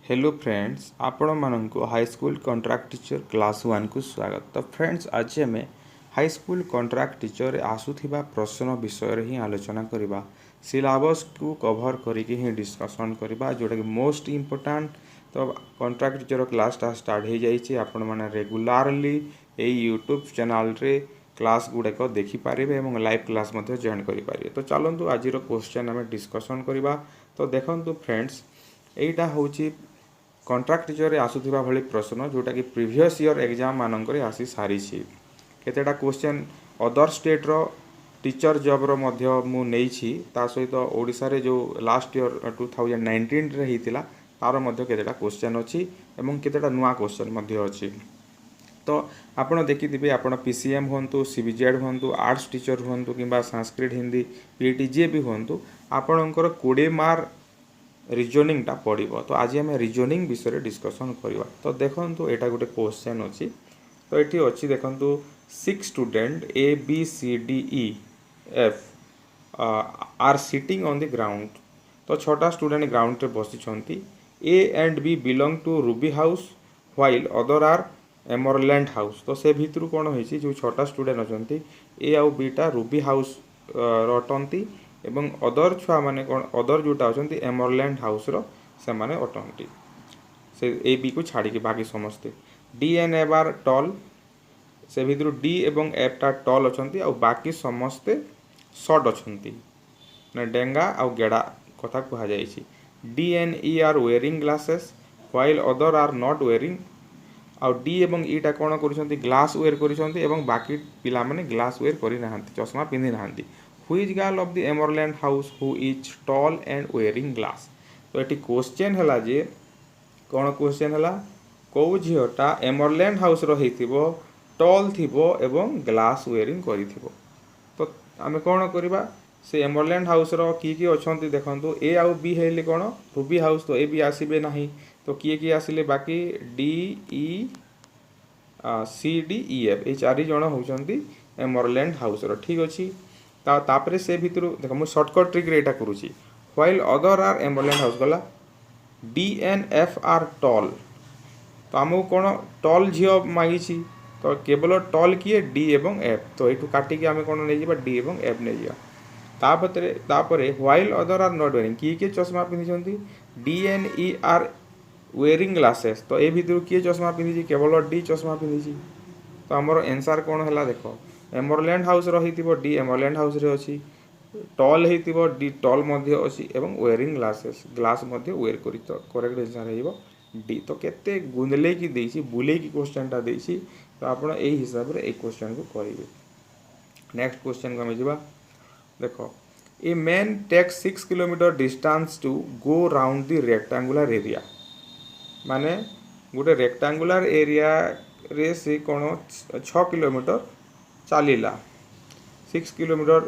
Hello friends आपण मानक high school contract teacher class 1 को स्वागत। तो फ्रेंड्स आज आम हाई स्कूल कंट्राक्ट टीचर आसुथिबा प्रश्न विषय रे ही आलोचना करबा। सिलेबस को कवर करिके ही डिस्कशन करबा जोटा कि मोस्ट इंपोर्टेंट। तो कंट्राक्ट टीचर क्लास स्टार्ट हो जाइए। आपण माने रेगुलरली ए यूट्यूब चैनल रे क्लास गुड़ाक देखिपारे और लाइव क्लास जॉइन करें। तो चलतु आज क्वेश्चन आम डिस्कसन करवा। तो देखु फ्रेंड्स एटा हूँ कंट्राक्ट टीचर आसुथिबा भली प्रश्न जोटा कि प्रीवियस ईयर एग्जाम मानक आसी सारी केतेटा क्वेश्चन अदर स्टेट रो टीचर जॉब रो मध्य मु नेइछि ता सहित ओडिसा रे जो लास्ट ईयर 2019 रे हितिला तार मध्य केतेटा क्वेश्चन अछि एवं केतेटा नुआ क्वेश्चन मध्य अछि। तो आपण देखिथिबे आपण पीसीएम होंतु सीबीजेड होंतु आर्ट्स टीचर होंतु किंबा संस्कृत हिंदी पीटी जे भी होंतु आपणकर 20 मार्क रिजनिंग टा पड़ो। तो आज आम रिजनिंग विषय डिस्कसन करवा। तो देखो एटा गोटे क्वेश्चन अच्छी। तो ये अच्छी देखु 6 student A B C D E F are sitting on the ground. तो 6टा स्टूडेंट ग्राउंड रे बसी। A and B belong to Ruby house while other are Emerald house. तो से भितर कौन होइछि जो 6टा स्टूडेंट अच्छा ए आउ बीटा रूबी हाउस रटंती एवं अदर छुआ माने कौन अदर जोटा अच्छा एमरलैंड हाउस रो से माने अटंती से ए बी को छाड़ी के बाकी समस्ते D and F are tall से भितर डी एवं एफ टा टॉल अच्छा और बाकी समस्ते शॉर्ट अच्छा ना डेंगा आउ गेड़ा कथा कह जाइछि। D N E are wearing glasses while other are not wearing आउ डी एवं ई टा कौन कर ग्लास वेयर कर बाकी पिला माने ग्लास वेयर करना चश्मा पिंधि ना। Which girl of the Emerald house who is tall and wearing glass? तो ये क्वेश्चन है जे कौन क्वेश्चन है कौ झीटा एमरलैंड हाउस रही टॉल थीबो एवं ग्लास वेयरिंग करी तो आम कौन करवा से एमरलैंड हाउस रो किए अच्छा देखो ए आउ बी है कौन रूबी हाउस। तो ए भी आसबे ना तो किए आसिले बाकी D E C D E F ये 4 जन होती एमरलैंड हाउस रो। ठीक अच्छे तापरे से भितर देख मुझे सर्टकट ट्रिक रे एटा करूची while other are Emerald house गला D and F are tall. तो आमको कौन टॉल झील मांगी तो केवल टॉल किए डी एवं एफ। तो ये काटिकी आम कौन नहीं जा डी एवं एफ नहीं जापर while other are not wearing किए चश्मा पिंधि D N E are wearing glasses. तो ये भितर किए चश्मा पिंधि केवल डी चश्मा पिंधि। तो आमर आंसर कौन है देख एमरलैंड हाउस रही डी एमरलैंड हाउस रे अच्छी टॉल हो डी टॉल अच्छी एवं वेयरिंग ग्लासेस ग्लास वेयर कर करेक्ट आंसर हो डी। तो केते गुंदले की देसी बुले की क्वेश्चनटा देसी। तो आप हिसाब से एक क्वेश्चन को करेंगे। नेक्स्ट क्वेश्चन को आम जा देख a man takes 6 kilometre distance to go round the rectangular area माने गोटे रेक्टांगुलर एरिया रे से कौन 6 किलोमीटर चलीला 6 किलोमीटर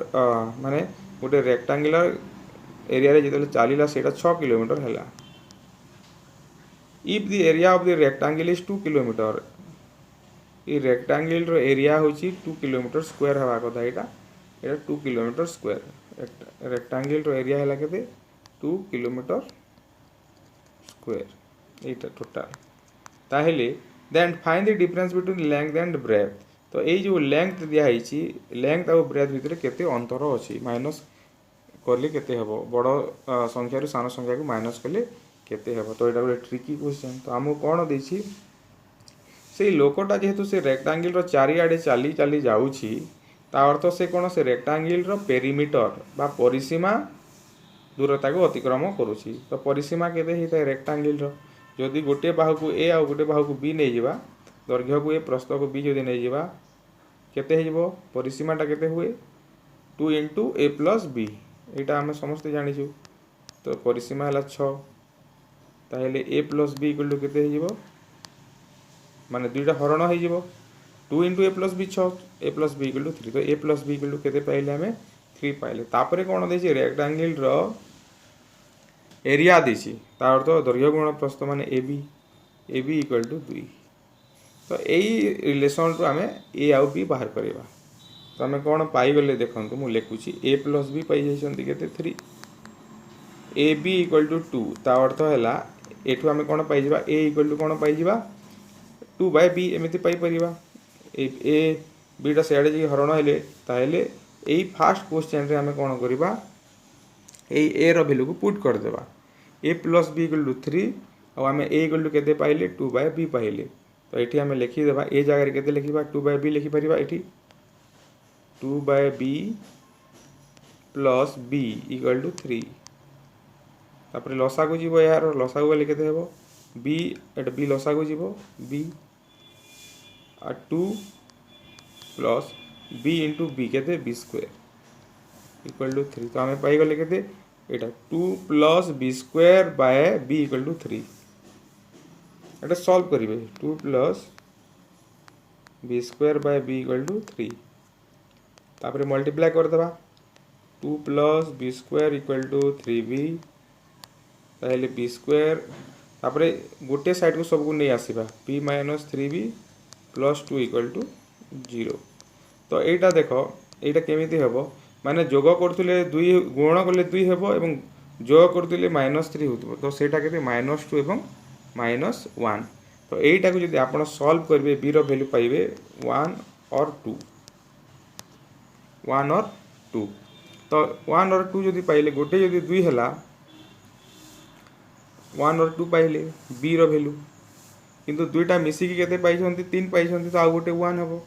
माने गोटे रेक्टांगुलर एरिया रे जिते चलीला से 6 किलोमीटर है। If the area of the rectangle is 2 kilometre ये रेक्टांगल रो एरिया होची 2 किलोमीटर स्क्वायर हवा कथा एटा 2 किलोमीटर स्क्वायर रेक्टांगल रो एरिया है केते 2 किलोमीटर स्क्वायर एटा टोटल ताहेले then find the difference between length and breadth. तो ये जो लेंथ दिखाई लेंथ और ब्रेथ भितर केते अंतर अच्छी माइनस कले केते हेबो बड़ संख्या रू सान संख्या को माइनस कले केते हेबो। तो यहाँ गोटे ट्रिकी क्वेश्चन। तो आमको कौन देछि से लोकटा जेहेतु से रेक्टांगल रो चारिआडे चली चली जाउछि ता अर्थ से कौन से रेक्टांगल रो पेरीमीटर बा परिसीमा दूरता को अतिक्रम करुछि। तो परिसीमा केते हिता रेक्टांगल रो जदि गोटे बाहु को ए आउ गोटे बाहु को बी नहीं जिबा दैर्घ्य को ए प्रस्थ को बी जदि नहीं जिबा केते हो परिसीमाटा केते हुए 2 इंटू ए प्लस बी यहाँ आम समस्ते जाचु। तो परिसीमा है 6 ताहले a plus B equal to केते हो माने दुईटा हरण हो 2 into a plus b 6 a plus B equal to 3। तो a plus B equal to केते पाइले आम 3 पाइले। तापरे कौन देछि रेक्टांगल रो एरिया देछि तार अर्थ दैर्घ्य गुण प्रस्थ माने ए बी इक्वल टू 2। तो यही रिलेसन टू आम ए आउ बी बाहर करवा। तो आम कौन पाईगले देखो मुझे लिखुची ए प्लस बी पाई के 3 ए बी इक्वल टू 2 ता अर्थ है एठू आम कौन पाइबा ए इक्वल टू कौन पाइबा 2/b एमती पाइपर ए बीटा सियाड़े जी हरण हेले ताहले यही फास्ट क्वेश्चन रे आम कौन करवा ए रो वैल्यू को पुट करदेबा A plus B equal to 3 आम ए इक्वल टू केते पाइले 2/b पाइले तो ये आम लिखिदेबा ए जगह केते लिखा 2/b लिखिपर ये 2/b plus b equal to 3 तापर लसा को जीवो यार लसा को गले केते हेबो b एट b लसा को जीवो b आ 2 प्लस b इंटू b केते b स्क्वायर इक्वल टू 3 तो आम पाई गले केते एटा 2 plus b square by b equal to 3 एटा सॉल्व करिवे 2 plus b square by b equal to 3 तापर मल्टीप्लाई कर देबा 2 plus b square equal to 3b ताहले b स्क्वायर तापर गोटे साइड को सब को नहीं आसीबा b minus 3b plus 2 equal to 0 तो एटा देखो एटा केमिति हेबो माने जोग करथुले 2 गुण कले 2 हेबो एवं जोग करथुले -3 होतबो तो सेटा केते -2 एवं -1 तो एटा को जदि आपण सॉल्व करबे b रो वैल्यू पाइबे 1 और 2 1 और 2 तो 1 और 2 जदि पाइले गोटे जदि 2 हला 1 और 2 पाइले b रो वैल्यू किंतु दुईटा मिसिकी केते पाइछंती 3 पाइछंती तो आ गोटे 1 हेबो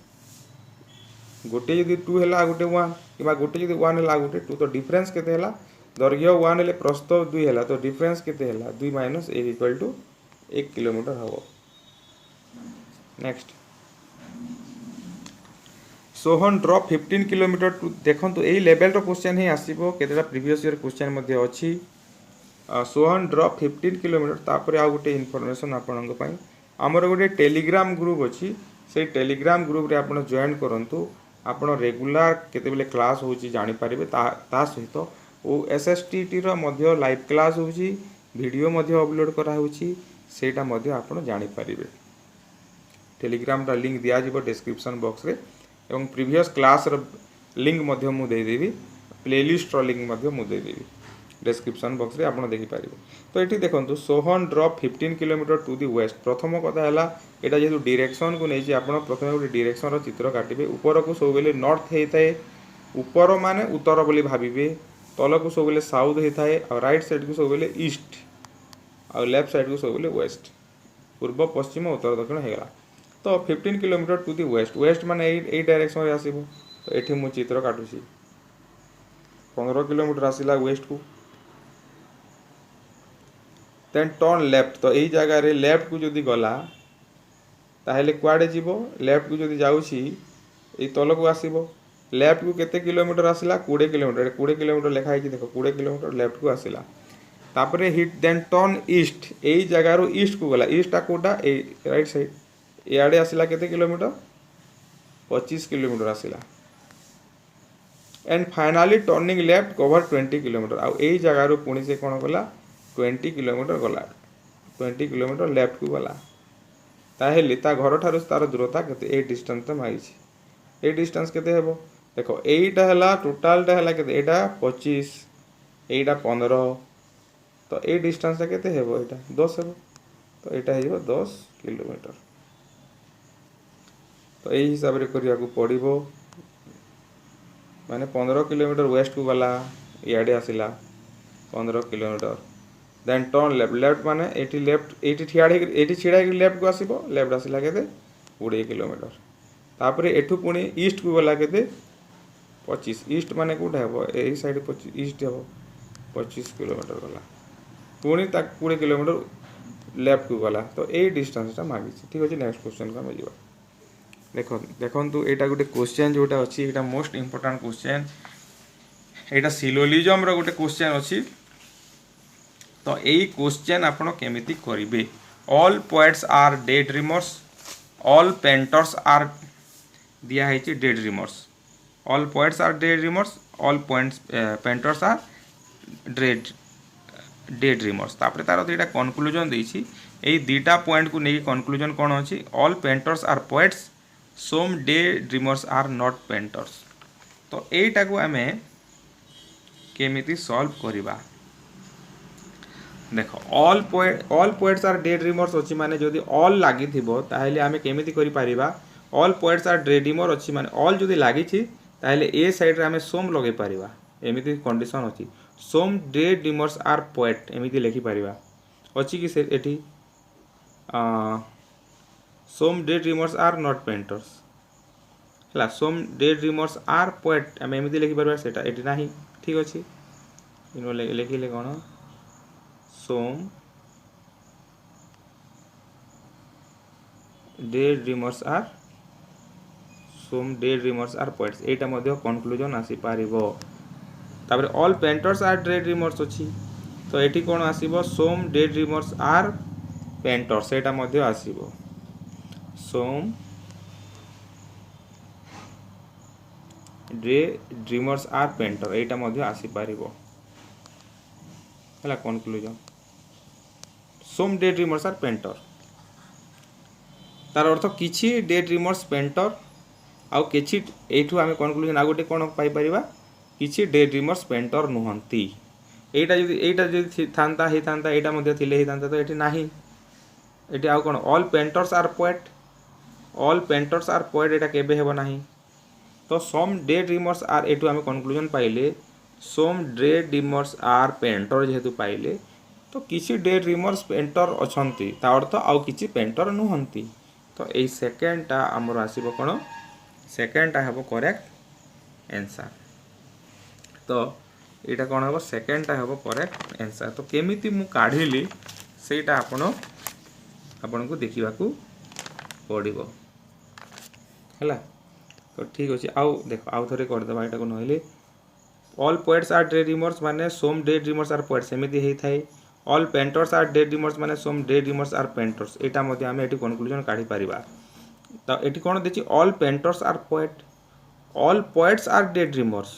गोटे जदि 2 हला गोटे 1 किबा गोटे जदि 1 हला गोटे 2 तो डिफरेंस केते हला दैर्घ्य 1 हेले प्रस्थ 2 हला तो डिफरेंस केते हला 2 माइनस 1 इक्वल टू 1 किलोमीटर हबो next Sohan drop 15 kilometre to देखंतु एई लेवल रो क्वेश्चन ही आसीबो केतेटा प्रीवियस ईयर क्वेश्चन मध्ये अछि सोहन ड्रॉप 15 किलोमीटर तापर आ गोटे इन्फॉर्मेशन आपनक पई हमर गोटे टेलीग्राम ग्रुप अछि से टेलीग्राम ग्रुप रे आपण जॉइन करंतु आपण रेगुलर केते बेले क्लास होची जानि पारिबे ता सहित ओ एसएसटीटी रो मध्ये लाइव क्लास होची वीडियो मध्ये अपलोड करा होची सेटा मध्ये आपण जानि पारिबे टेलीग्राम रा लिंक दिया जिवो डिस्क्रिप्शन बॉक्स रे एवं प्रीवियस क्लास रो लिंक मध्ये मु दे देबी प्लेलिस्ट रो लिंक मध्ये मु दे देबी डिस्क्रिप्शन बॉक्स रे आपण देखि पारिबे तो एठी देखंतु Sohan drop 15 kilometre to the west प्रथम कथा हला एटा जेतु डायरेक्शन को नै जे आपण प्रथम गोटे डायरेक्शन रो चित्र काटिबे ऊपर को सब बेले नॉर्थ हेताए ऊपर माने उत्तर बोली भाबिबे तल को सब बेले साउथ हेताए और राइट साइड को सब बेले ईस्ट और लेफ्ट साइड को सब बेले वेस्ट पूर्व पश्चिम उत्तर दक्षिण हेगला तो 15 kilometre to the west west माने ए डायरेक्शन रे आसीबो तो एठी मु चित्र काटुची 15 किलोमीटर आसीला वेस्ट को देन टर्न लेफ्ट तो यही जगह रे लेफ्ट को जदि गला ताहले कुआडे जीवो लेफ्ट को जदि जाउची ए तल को आसीबो लेफ्ट को केते किलोमीटर आसीला 20 किलोमीटर लिखा है कि देखो 20 किलोमीटर लेफ्ट को आसीला तापरे हिट देन टर्न ईस्ट एई जगह रो ईस्ट को गला ईस्ट आ कोटा ए राइट साइड ए आडे आसीला केते किलोमीटर 25 किलोमीटर आसीला and finally turning left cover 20 kilometre आ एई जगह रो पुणी से कोन गला 20 किलोमीटर गला 20 किलोमीटर लेफ्ट को गला ताहेले ता घर ठारू तार दूरता केते ए डिस्टेंस माइछि ए डिस्टेंस केते हेबो देखो एटा हला टोटल टा हला केते एटा 25 एटा 15 तो ए डिस्टेंस केते हेबो एटा 10 हेबो तो एटा हेबो 10 किलोमीटर तो ए हिसाब रे करिया को पड़िबो माने 15 किलोमीटर वेस्ट को गला याडे आसिला 15 kilometre then turn left left माने एटी लेफ्ट एटी छिड़ा लेफ्ट को आसीबो लेफ्ट आसिला केते 20 किलोमीटर तापरे एठू पुणी ईस्ट को गला केते 25 ईस्ट माने कोठा हेबो एही साइड 25 ईस्ट हेबो 25 किलोमीटर गला पुणी तक 20 किलोमीटर लेफ्ट को गला तो ए डिस्टेंस ता मागी ठीक अछि नेक्स्ट क्वेश्चन का मजिबा देखंतु एटा गोटे क्वेश्चन जोटा अछि एटा मोस्ट इंपोर्टेंट क्वेश्चन एटा सिलोजिज्म रो गोटे क्वेश्चन अछि तो यही क्वेश्चन आपण केमिति करिवे all poets are the dreamers all painters are दिया है the dreamers all poets are the dreamers all painters are the dreamers तापर तार दुईटा कनक्लूजन देछि एई दुईटा पॉइंट को नहीं कनक्लूजन कौन अछि all painters are poets some the dreamers are not painters तो एटा को आमे केमिति सॉल्व करिबा देख all poets are the dreamers अच्छी माने जदि ऑल लगी ताहले आमे केमिति करि परिबा all poets are the dreamer अच्छी माने ऑल जदि लागि ताहले ए साइड रे आमे सोम लगे परिबा एमिति कंडीशन अछि some the dreamers are poet एमिति लिखि परिबा अछि कि से एठी some the dreamers are not painters हला some the dreamers are poet आमे एमिति लिखि परिबा सेटा एठी नाही ठीक अछि इनो लिखिले कोन some the dreamers are poets एटा मध्ये कंक्लूजन आसी पारिबो तापर all painters are the dreamers अछि तो एठी कोन आसीबो some the dreamers are painters एटा मध्ये आसीबो some the dreamers are painter एटा मध्ये आसी पारिबो हला conclusion some the dreamers are painter तार अर्थ किछि डे ड्रीमर्स पेंटर आउ किछि एठू आमे कंक्लूजन आ गोटे कोन पाई परिबा किछि डे ड्रीमर्स पेंटर नुहंती एटा जदि थांता हे थांता एटा मध्ये थिले हे थांता तो एठी नाही एठी आउ कोन ऑल पेंटर्स आर पोएट एटा केबे हेबो नाही तो सम डे ड्रीमर्स आर एठू आमे कंक्लूजन पाइले some the dreamers are painter जेहेतु पाइले तो किसी डे ड्रीमर्स पेंटर अछंती ता अर्थ आउ किछि पेंटर नुहंती तो एई सेकेंडटा हमर आसीबो कोन सेकेंडटा हेबो करेक्ट आंसर तो एटा कोन हेबो सेकेंडटा हेबो करेक्ट आंसर तो केमिति मु काढिली सेटा आपन को देखिबाकू पड़िबो हला तो ठीक अछि आउ देखो आउ थरे कर देबा एटा को नहले all poets are the dreamers माने some the dreamers are poets एमिति हेई थाए all painters are the dreamers माने some the dreamers are painters एटा मध्ये आमे एटी कंक्लूजन काढी परिबा तो एटी कोन देछि all painters are poet all poets are the dreamers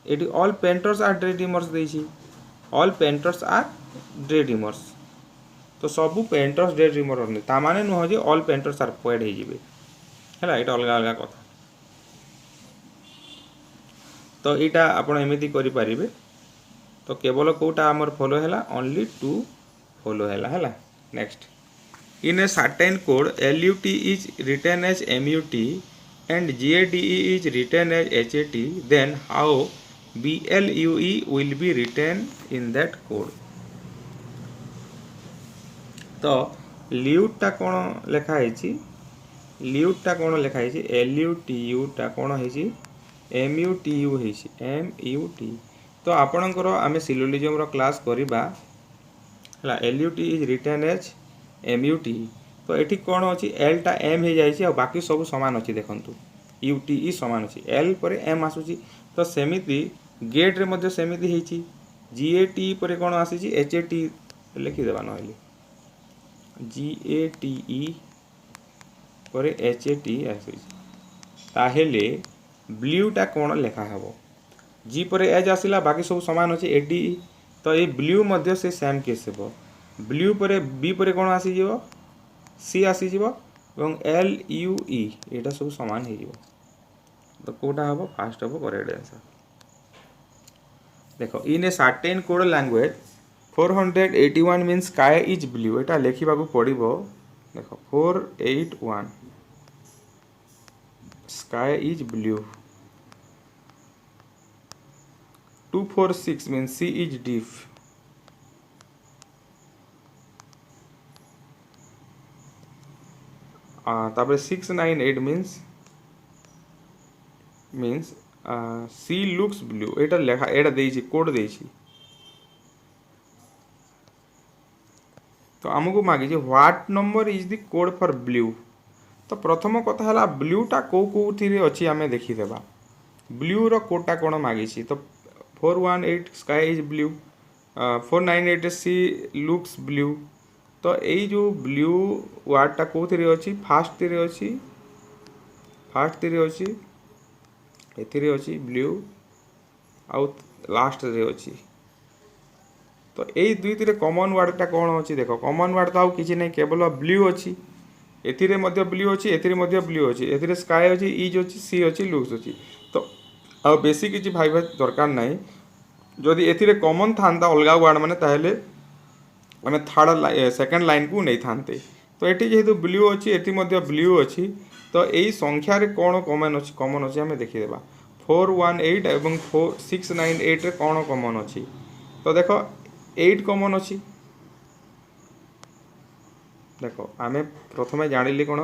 एटी all painters are the dreamers देछि all painters are the dreamers तो सबु पेंटर्स डे ड्रीमर रहने ता माने नुह जे ऑल पेंटर्स आर पोएट हे जिवे हैला एटा अलग अलग कथा तो एटा आपण एमिति करि परिबे तो केवल कोटा हमर फॉलो हैला ओनली टू फॉलो हैला next in a certain code LUT is written as MUT and GADE is written as HAT then how BLUE will be written in that code तो LUT टा कोन लिखा है LUT टा कोन लिखा है LUTU टा कोन है MUTU है MUT तो आपणकर आमे सिलोजिज्म रो क्लास करिबा हला LUT is written as MUT तो एठी कोन अछि L टा M हे जाई छि आ बाकी सब समान अछि देखंतु UTE समान अछि L परे M आसुछि तो सेमिति गेट रे मध्ये सेमिति हे छि GATE परे कोन आसी छि HAT लिखि देबा नहले GATE परे HAT आसी छि ताहेले ब्लू टा कोन लेखा हबो जी पर एज आसिला बाकी सब समान अछि एडी तो ये ब्लू मध्ये से सेम केस हेबो ब्लू पर बी पर कोन आसी जिवो सी आसी जिवो एवं LUE एटा सब समान हे जिवो तो कोटा हबो फास्ट हबो करेक्ट आंसर देखो in a certain code language 481 means sky is blue एटा लेखिबाकू पड़िबो देखो 481 sky is blue 246 means sea is deep तापर 698 means sea looks blue एटा लेखा एटा देइछि कोड देइछि तो हमको मागी जे what number is the code for blue तो प्रथम कथा हला ब्लू टा को थिरे अछि हमें देखि देबा ब्लू रो कोटा कोन मागी छि तो 418 sky is blue 498 sea looks blue तो एई जो ब्लू वर्ड टा को थिरे अछि फास्ट थिरे अछि एथिरे अछि ब्लू आउ लास्ट रे अछि तो एई दुई थिरे कॉमन वर्ड टा कोन अछि देखो कॉमन वर्ड तो आउ किछि नै केवल ब्लू अछि एथिरे मध्ये ब्लू अछि एथिरे मध्ये ब्लू अछि एथिरे स्काई अछि इज अछि सी अछि लुक्स अछि तो आ बेसी किछि भाइबा दरकार नै जदि एथिरे कॉमन थांता अलगा वर्ड माने ताहेले आम थर्ड सेकेंड लाइन को नहीं थांते। तो ये जेहेतु ब्लू अच्छी एटी ब्लू अच्छी तो यही संख्यार कौन कॉमन अच्छी आम देखीदेवा 418 एवं 698 रे कौन कॉमन अच्छी तो देख 8 कॉमन अच्छी। देख आम प्रथम जानिली कौन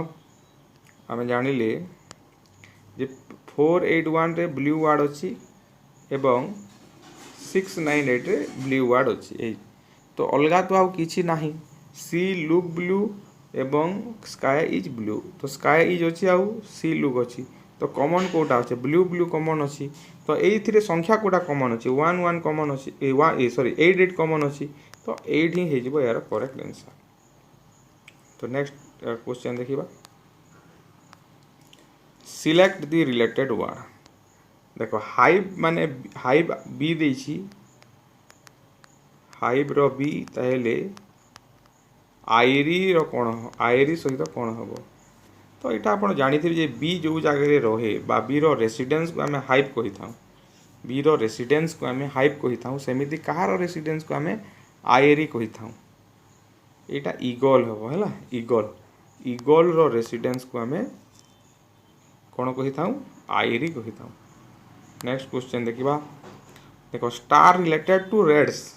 आम जानिले जे 481 रे ब्लू वर्ड अच्छी एवं 698 रे ब्लू वर्ड अच्छी तो अलगा तो आउ किछि नाही। सी लुक ब्लू एवं स्काई इज ब्लू तो स्काई इज अच्छी आउ सी लुक अच्छी तो कॉमन कोटा अच्छे ब्लू ब्लू कॉमन अच्छी तो ये संख्या कोटा कॉमन अच्छी 1 कॉमन अच्छी सॉरी 8 कॉमन अच्छी तो 8 ही हो यार करेक्ट आंसर। तो नेक्स्ट क्वेश्चन देखिबा सिलेक्ट द रिलेटेड वर्ड। देखो हाइव माने हाइव बी देछि हाइव रो बी ताहेले आईरी रो कौन आईरी सहित कौन हम तो यहाँ आप जानी जे बी जो जगह रहे बा बी रो रेसिडेंस को आम हाइव कही था बी रो रेसिडेंस को आम हाइव कही था सेमिति कहार रेसिडेंस को आम आईरी कही था यहाँ ईगल हम है ईगल ईगल रो रेसिडेंस को आम कौन कही था आईरी कही था। नेक्स्ट क्वेश्चन देखिबा देखो star related to rats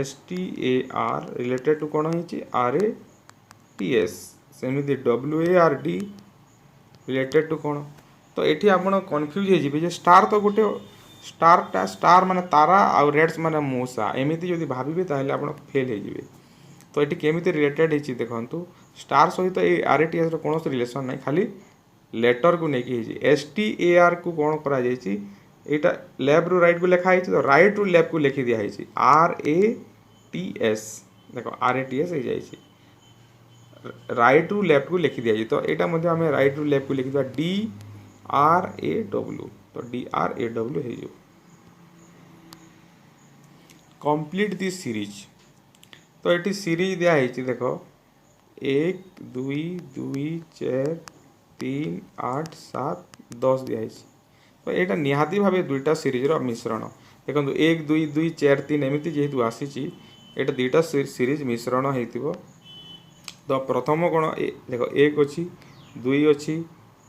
STAR related to कौन है RATS सेमिति WARD रिलेटेड टू कौन तो ये आप कन्फ्यूज हो स्टार तो गोटे स्टार माने तारा आउ रेड्स माने मूषा एमती जब भावे ताहले आप फेल हो तो ये केमी रिलेटेड होती देखु स्टार सहित ये RATS कौन रिलेसन ना खाली लेटर को लेकिन STAR को कौन करा यहाँ लेफ्ट रु राइट को लिखाई तो राइट रु लेफ्ट को लिखि दिखाई RATS देखो RATS हो जाए राइट रु लेफ्ट को लिखि दिया तो यहाँ आम राइट रु लेफ्ट को लिखि DRAW तो DRAW हो कंप्लीट दी सीरीज तो ये सीरीज दिखाई देख 1 2 2 4 3 8 7 10 दिखाई तो यहाँ निहाती भाव दुईटा सीरीज मिश्रण देखो 1 2 2 4 3 एमती जेहेतु आसी यहाँ दुईटा सीरीज मिश्रण हो तो प्रथम कौन देख 1 अच्छी 2 अच्छी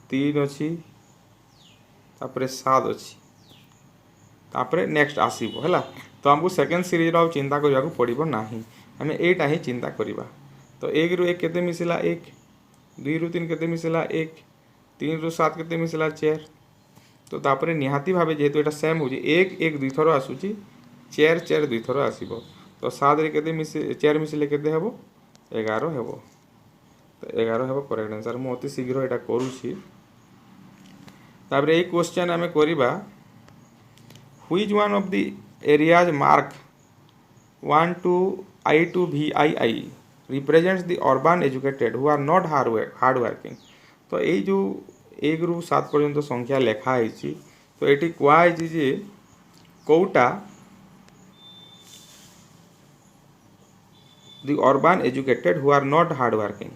3 अच्छी तापर 7 अच्छी तापर नेक्स्ट आसब है तो आमको सेकेंड सीरीज चिंता करने को पड़ो ना आम यहाँ ही चिंता करवा तो 1 रु 1 केते मिसिला 1 2 रु 3 केते मिसिला 1 3 रु 7 केते मिसिला 4 तो तापर निहाती भाव जेहेतु यहाँ सेम हो 1 1 2 थर आसूची 4 4 2 थर आसब तो 7 रे केते मिसे 4 मिसिले केते हेबो 11 हेबो तो 11 हेबो करेक्ट आंसर मु अति शीघ्र यहाँ करूची। तापर ये क्वेश्चन आम करवा which one of the areas mark 1 to I to VII represents the urban educated who are not hard working तो ये जो 1 रु 7 पर्यंत संख्या लिखाई तो ये कहुई जे कौटा the urban educated who are not hard working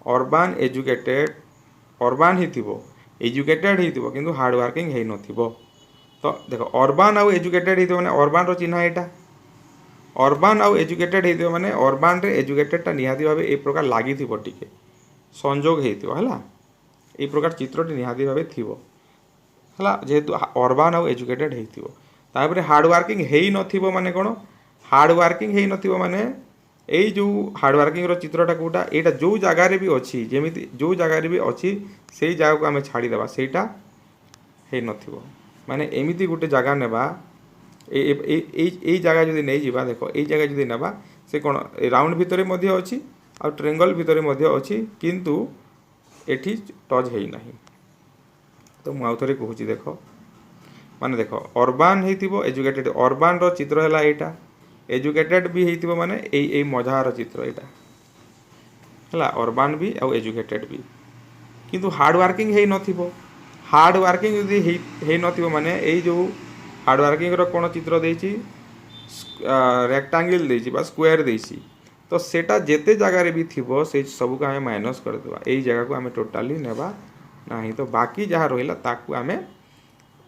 urban educated urban ही थी एजुकेटेड ही थी किंतु हार्ड वर्किंग है नथिबो तो देखो अर्बन आउ एजुकेटेड ही माने अर्बन रो चिन्ह एटा अर्बन आउ एजुकेटेड होइथिबो माने अर्बन रे एजुकेटेड टा निहाती भाबे ए प्रकार लागि थिबो टिके संजोग हेइथिबो हला ए प्रकार चित्रटी निहाती भाबे थिबो हला जेहेतु अर्बन आउ एजुकेटेड हेइथिबो तापरे हार्ड वर्किंग हेइ नथिबो माने कोन हार्ड वर्किंग हेइ नथिबो माने एई जो हार्ड वर्किंग रो चित्रटा कोटा एटा जो जगह रे भी अछि जेमिति जो जगह रे भी अछि सेई जगह को हमें छाड़ी देबा सेटा हेइ नथिबो माने एमिति गोटे जगह नेबा ए जगह जदि नहीं जीवा देखो ये जगह जदि नेबा से कौन राउंड भितर मध्य अच्छी आ ट्रेंगल भितर मध्य अच्छी किंतु एठी टच है नहीं तो मु आउथरे कहूची देखो माने देखो अर्बन हेइथिबो एजुकेटेड अर्बन रो चित्र हैला एटा एजुकेटेड भी हेइथिबो माने ए मझार चित्र एटा हैला अर्बन भी आ एजुकेटेड भी किंतु हार्ड वर्किंग हेइ नथिबो हार्ड वर्किंग यदि हेइ नथिबो माने ए जो हार्ड वर्किंग रो कौन चित्र देछि रेक्टांगल देछि बा स्क्वायर देछि तो सेटा जेते जगह रे भी थिबो से सब को हमें माइनस कर देबा एई जगह को हमें टोटली नेबा नाही तो बाकी जहाँ रहिला ताकू हमें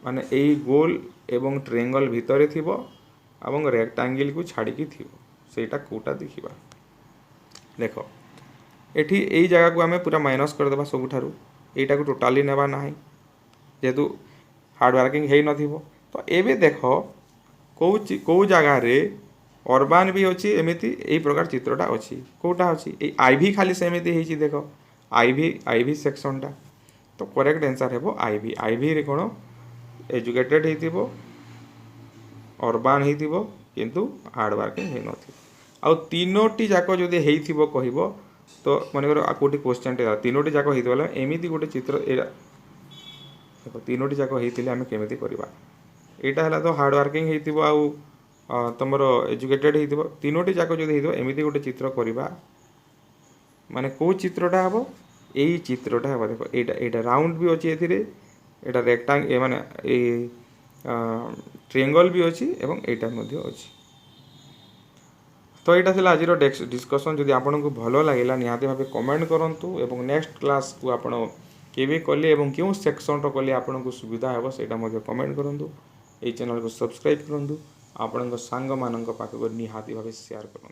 माने एई गोल एवं ट्रायंगल भितर थिबो एवं रेक्टांगल को छाड़ी थिबो सेटा कोटा देखिबा। देख एठी एई जगह को आमे पूरा माइनस कर देबा सबुठारु एटा को टोटाली नेबा नाही जेतु हार्ड वर्किंग हेई नथिबो। तो एबे देख कौ जगह रे अर्बान भी अच्छी एमती यही प्रकार चित्रटा अच्छी कौटा अच्छी ये आईवी खाली सेमती होती देख आईवी सेक्शनटा तो करेक्ट आंसर है आईवी आईवी रे कौन एजुकेटेड हो अर्बान हो किंतु हार्ड वर्किंग हो आउ तीनोटी जाक जदि हेइथिबो कहिबो तो मनकर कोटी क्वेश्चन तीनोटी जाक होइतबा एमिति गोटे चित्र एरा देखो तीनोटी जाक होइतिले आमे केमिति करबा एटा हला तो हार्ड वर्किंग हेइथिबो आउ तुमर एजुकेटेड हो तीनोटी जाक जदि हेइथिबो एमिति गोटे चित्र करबा माने को चित्रटा हबो एई चित्रटा हबो। देखो एटा एटा राउंड भी अछि एथिरे एटा रेक्टांगल माने ए ट्रायंगल भी अछि एवं एटा मध्ये अछि। तो यहाँ आज डिस्कसन जदि आपन को भल लगे निहाती भाव कमेंट करूँ एवं नेक्स्ट क्लास को आपण केवे कले एवं क्यों सेक्शन कले आपन को सुविधा हे से कमेंट करूँ। ये चैनल को सब्सक्राइब करूँ आपण सांग मान पाखक निहाती भाव शेयर करूँ।